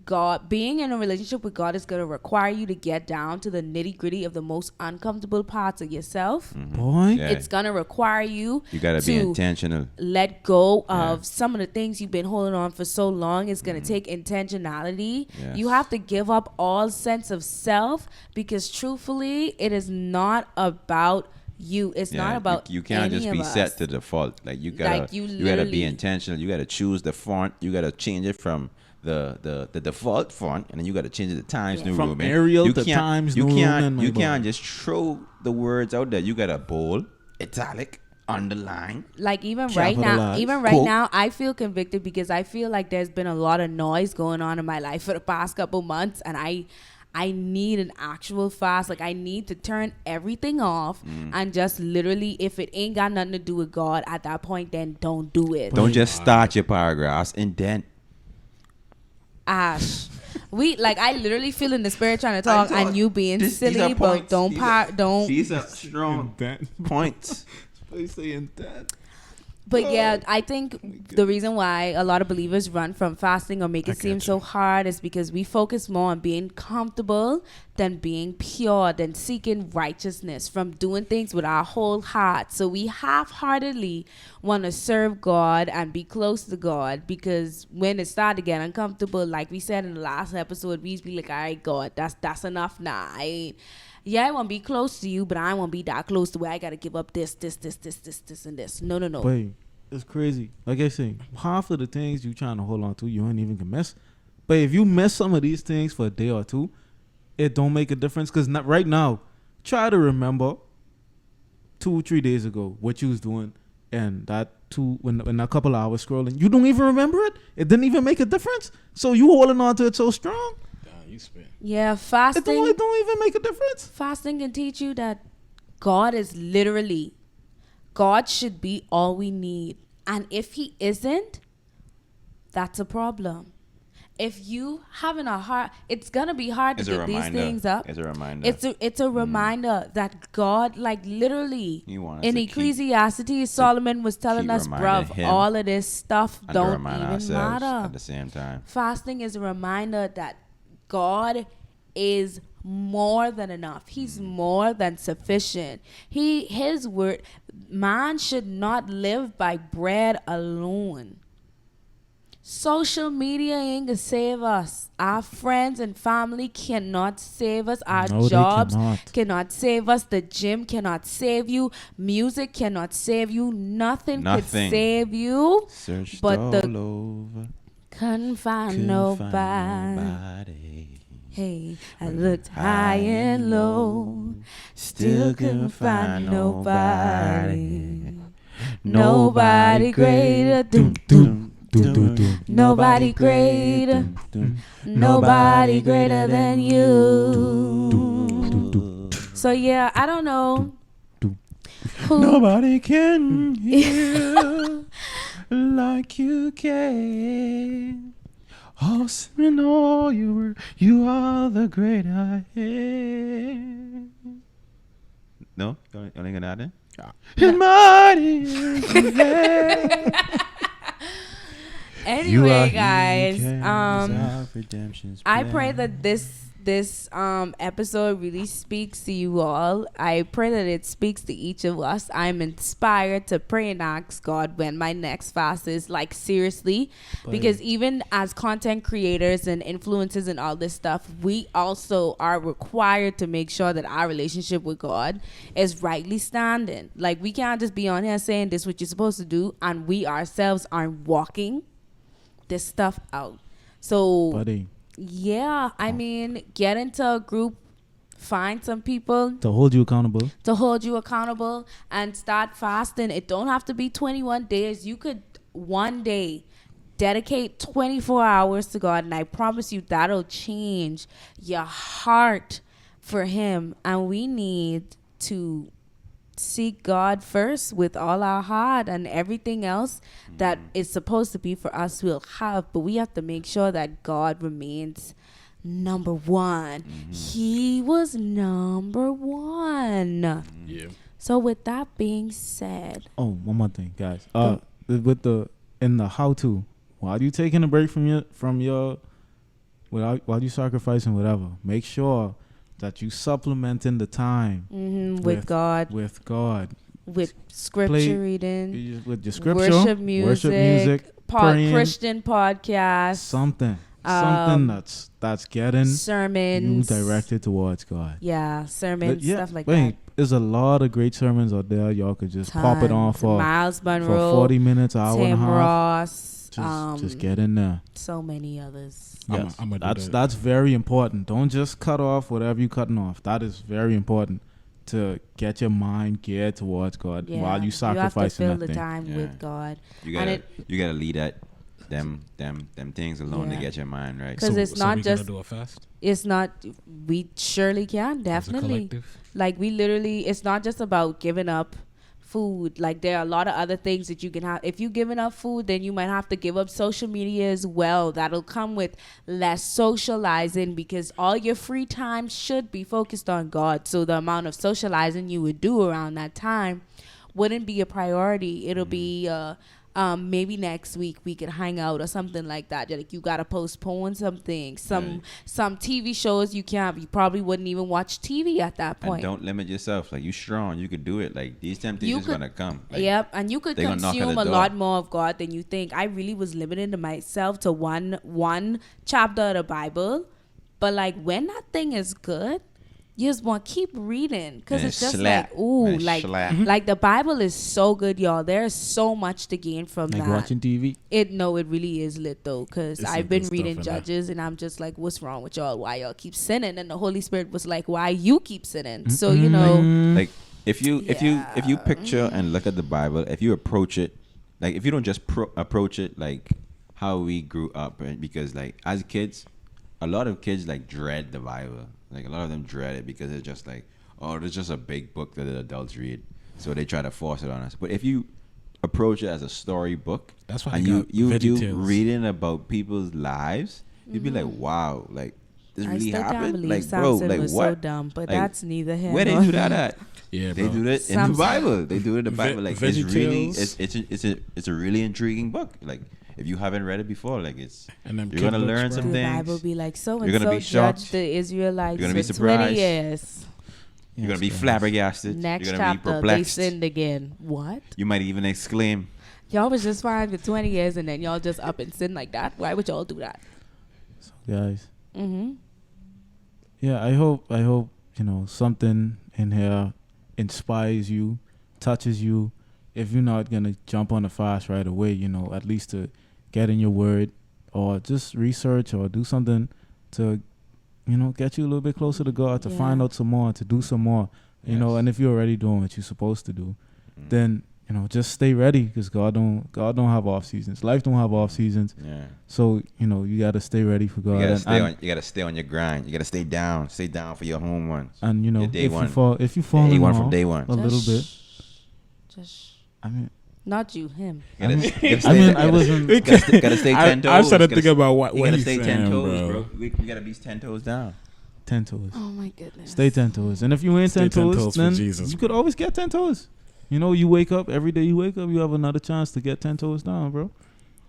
Speaker 2: God, being in a relationship with God is going to require you to get down to the nitty gritty of the most uncomfortable parts of yourself.
Speaker 1: Boy.
Speaker 4: Yeah.
Speaker 2: It's going to require you
Speaker 4: You gotta be
Speaker 2: to
Speaker 4: intentional.
Speaker 2: let go of
Speaker 4: Yeah.
Speaker 2: some of the things you've been holding on for so long. It's going to take intentionality.
Speaker 4: Yes.
Speaker 2: You have to give up all sense of self, because truthfully, it is not about you. It's not about
Speaker 4: you can't
Speaker 2: any
Speaker 4: just
Speaker 2: of
Speaker 4: be
Speaker 2: us.
Speaker 4: set to default. Like you gotta
Speaker 2: Like, you
Speaker 4: you gotta be
Speaker 2: literally-
Speaker 4: intentional. You gotta choose the font. You gotta change it from the default font, and then you gotta change it to Times
Speaker 2: Yeah.
Speaker 4: New
Speaker 1: From
Speaker 4: Roman.
Speaker 1: Arial
Speaker 4: you
Speaker 1: to
Speaker 4: can't-
Speaker 1: Times
Speaker 4: you
Speaker 1: New
Speaker 4: can't,
Speaker 1: Roman, my
Speaker 4: You
Speaker 1: boy.
Speaker 4: can't just throw the words out there. You gotta bold, italic, underline.
Speaker 2: Like even right
Speaker 1: Capitalize.
Speaker 2: now, I feel convicted because I feel like there's been a lot of noise going on in my life for the past couple months, and I need an actual fast. Like, I need to turn everything off and just literally, if it ain't got nothing to do with God at that point, then don't do it.
Speaker 4: Don't just start your paragraphs, indent.
Speaker 2: Ash, I literally feel in the spirit trying to talk and you being silly, but don't.
Speaker 4: These are strong points.
Speaker 2: But yeah, I think the reason why a lot of believers run from fasting or make it seem so hard is because we focus more on being comfortable than being pure, than seeking righteousness, from doing things with our whole heart. So we half-heartedly want to serve God and be close to God, because when it started to get uncomfortable, like we said in the last episode, we used to be like, all right, God, that's enough now. I want to be close to you, but I want to be that close to where I got to give up this, and this. No.
Speaker 1: Wait, it's crazy. Like I say, half of the things you trying to hold on to, you ain't even can miss. But if you miss some of these things for a day or two, it don't make a difference. Because right now, try to remember 2-3 days ago what you was doing, and when a couple of hours scrolling, you don't even remember it. It didn't even make a difference. So you holding on to it so strong.
Speaker 2: Yeah, fasting.
Speaker 1: It don't even make a difference.
Speaker 2: Fasting can teach you that God should be all we need. And if he isn't, that's a problem. If you having a hard, it's going to be hard to give these things up.
Speaker 4: It's a reminder.
Speaker 2: It's a reminder that God, like literally, in Ecclesiastes, Solomon was telling us, bruv, all of this stuff don't even matter.
Speaker 4: At the same time.
Speaker 2: Fasting is a reminder that God is more than enough. He's more than sufficient. His word, man should not live by bread alone. Social media ain't gonna save us. Our friends and family cannot save us. Our jobs cannot save us. The gym cannot save you. Music cannot save you. Nothing could save you.
Speaker 4: Searched
Speaker 2: but
Speaker 4: all
Speaker 2: the
Speaker 4: over.
Speaker 2: Couldn't find nobody. Hey, I looked high and low, still couldn't find nobody. Nobody greater, nobody greater, nobody greater than you. So yeah, I don't know.
Speaker 4: Nobody can heal like you can. Oh, in all you are the great I am. No? You only gonna add it? Yeah. Mighty
Speaker 2: Anyway, guys, I pray that this episode really speaks to you all. I pray that it speaks to each of us. I'm inspired to pray and ask God when my next fast is, like, seriously, because even as content creators and influencers and all this stuff, we also are required to make sure that our relationship with God is rightly standing. Like, we can't just be on here saying this is what you're supposed to do, and we ourselves aren't walking this stuff out. So yeah, I mean, get into a group, find some people
Speaker 1: to hold you accountable, and start fasting. It don't have to be 21 days. You could one day dedicate 24 hours to God, and I promise you that'll change your heart for him. And we need to seek God first with all our heart, and everything else that is supposed to be for us we'll have, but we have to make sure that God remains number one. He was number one. Yeah. So with that being said, one more thing, guys, with the how to, while you taking a break from your while you sacrificing whatever, make sure that you supplementing the time with God, with scripture reading, with your scripture, worship music, praying, Christian podcast, something that's getting sermons you directed towards God. Yeah, sermons, stuff like that. There's a lot of great sermons out there. Y'all could just pop it on for Myles Munroe, for 40 minutes, hour and a half. Ross, just get in there. So many others. Yes, that's very important. Don't just cut off whatever you're cutting off. That is very important to get your mind geared towards God while you sacrificing that thing. You have to fill the time with God.
Speaker 4: You gotta lead that them things alone to get your mind right.
Speaker 2: Because it's not
Speaker 3: we
Speaker 2: just
Speaker 3: do a fast.
Speaker 2: It's not. We surely can, definitely. Like we literally, it's not just about giving up food. Like there are a lot of other things that you can have. If you're giving up food, then you might have to give up social media as well. That'll come with less socializing, because all your free time should be focused on God. So the amount of socializing you would do around that time wouldn't be a priority. It'll be maybe next week we could hang out or something like that. Like you gotta postpone something. Some TV shows you probably wouldn't even watch TV at that point.
Speaker 4: And don't limit yourself. Like you strong, you could do it. Like these temptations gonna come. Like,
Speaker 2: yep, and you could consume a lot more of God than you think. I really was limiting to myself to one chapter of the Bible, but like when that thing is good, you just want to keep reading, because it's just like, ooh, like the Bible is so good, y'all. There's so much to gain from
Speaker 1: like
Speaker 2: that.
Speaker 1: watching TV.
Speaker 2: It really is lit though, because I've been reading Judges and I'm just like, what's wrong with y'all? Why y'all keep sinning? And the Holy Spirit was like, why you keep sinning? So you know,
Speaker 4: like if you picture and look at the Bible, if you approach it, like if you don't just approach it like how we grew up, right? Because like as kids, a lot of kids like dread the Bible. Like a lot of them dread it because it's just like, oh, it's just a big book that the adults read, so they try to force it on us. But if you approach it as a story book,
Speaker 3: that's why
Speaker 4: and you reading about people's lives, you'd be like, wow, like this really happened. Like bro, like
Speaker 2: was
Speaker 4: what?
Speaker 2: So dumb, but
Speaker 4: like,
Speaker 2: that's neither here.
Speaker 4: Where they do that at?
Speaker 3: Yeah,
Speaker 4: they do it in the Bible. They do it in the Bible. Like it's really, it's a really intriguing book. Like if you haven't read it before, like you're gonna learn some things. The Bible
Speaker 2: be like, so and so judged the Israelites
Speaker 4: you're gonna be
Speaker 2: for
Speaker 4: surprised.
Speaker 2: 20 years.
Speaker 4: You're gonna be flabbergasted.
Speaker 2: Next
Speaker 4: you're gonna
Speaker 2: chapter,
Speaker 4: be perplexed.
Speaker 2: they sinned again. What?
Speaker 4: You might even exclaim,
Speaker 2: y'all was just fine for 20 years and then y'all just up and sin like that. Why would y'all do that?
Speaker 1: So guys, yeah, I hope something in here inspires you, touches you. If you're not gonna jump on the fast right away, at least to get in your word, or just research or do something to get you a little bit closer to God, to find out some more, to do some more, and if you're already doing what you're supposed to do, then just stay ready, because God don't have off seasons. Life don't have off seasons. Yeah. So you gotta stay ready for God.
Speaker 4: You gotta stay on your grind. You gotta stay down for your home ones.
Speaker 1: And if you fall
Speaker 4: day one from day one
Speaker 1: a little bit.
Speaker 2: Not you, him.
Speaker 1: I wasn't.
Speaker 4: Gotta stay 10 toes.
Speaker 3: I started thinking about what
Speaker 4: you gotta
Speaker 3: he's
Speaker 4: stay
Speaker 3: saying,
Speaker 4: 10 toes, bro. We gotta be 10 toes down.
Speaker 1: 10 toes.
Speaker 2: Oh my goodness.
Speaker 1: Stay 10 toes. And if you ain't 10 toes, then you could always get 10 toes. You wake up every day. You wake up, you have another chance to get 10 toes down, bro.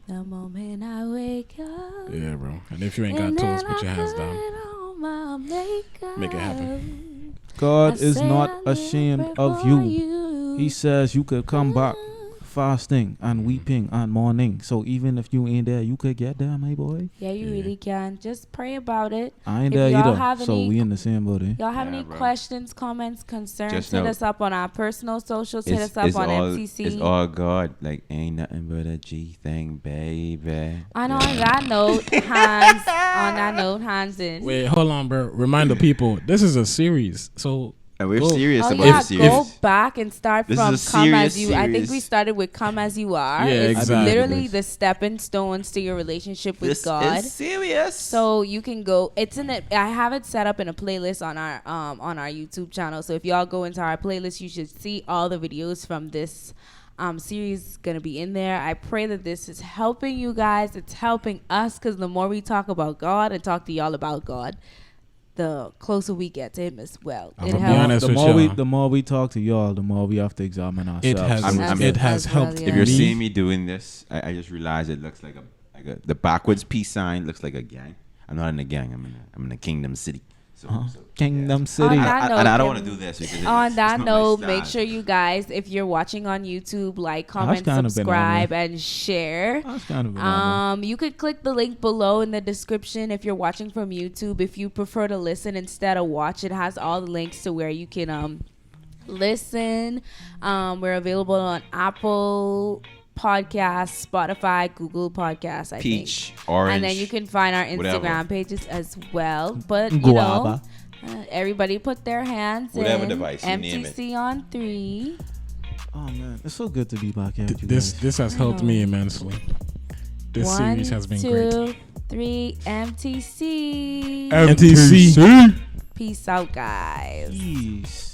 Speaker 2: The moment I wake up.
Speaker 3: Yeah, bro. And if you ain't got toes, put your hands down. Make it happen.
Speaker 1: God is not ashamed of you. He says you could come back fasting and weeping and mourning. So even if you ain't there, you could get there, my boy.
Speaker 2: Yeah, you really can. Just pray about it.
Speaker 1: I ain't there either, so we in the same boat.
Speaker 2: Y'all have any questions, comments, concerns, hit us up on our personal socials. Hit us up on MCC.
Speaker 4: It's all God. Like, ain't nothing but a G thing, baby.
Speaker 2: And on that note, Hans in.
Speaker 3: Wait, hold on, bro. Remind the people, this is a series, so...
Speaker 4: And we're serious about the series.
Speaker 2: Go back and start from Come As You. I think we started with Come As You Are.
Speaker 3: Yeah,
Speaker 2: it's literally the stepping stones to your relationship with God.
Speaker 4: It's serious.
Speaker 2: So you can go. It's in it. I have it set up in a playlist on our YouTube channel. So if y'all go into our playlist, you should see all the videos from this series gonna be in there. I pray that this is helping you guys. It's helping us, because the more we talk about God and talk to y'all about God, the closer we get to him as well.
Speaker 1: The more we talk to y'all, the more we have to examine ourselves.
Speaker 3: It has helped.
Speaker 4: If you're seeing me doing this, I just realized it looks like the backwards peace sign looks like a gang. I'm not in a gang. I'm in a Kingdom City.
Speaker 1: Kingdom City.
Speaker 4: I don't want to do this. Because
Speaker 2: on that note, make sure you guys, if you're watching on YouTube, like, comment, subscribe, and share. You could click the link below in the description if you're watching from YouTube. If you prefer to listen instead of watch, it has all the links to where you can listen. We're available on Apple Podcasts, Spotify, Google Podcasts, I think.
Speaker 4: Orange,
Speaker 2: and then you can find our Instagram pages as well. But everybody put their hands
Speaker 4: whatever
Speaker 2: in.
Speaker 4: Device,
Speaker 2: MTC on 3.
Speaker 1: Oh man, it's so good to be back here.
Speaker 3: This has helped me immensely. This series has been great.
Speaker 2: 1, 2, 3, MTC.
Speaker 3: MTC.
Speaker 2: Peace out, guys.
Speaker 1: Peace.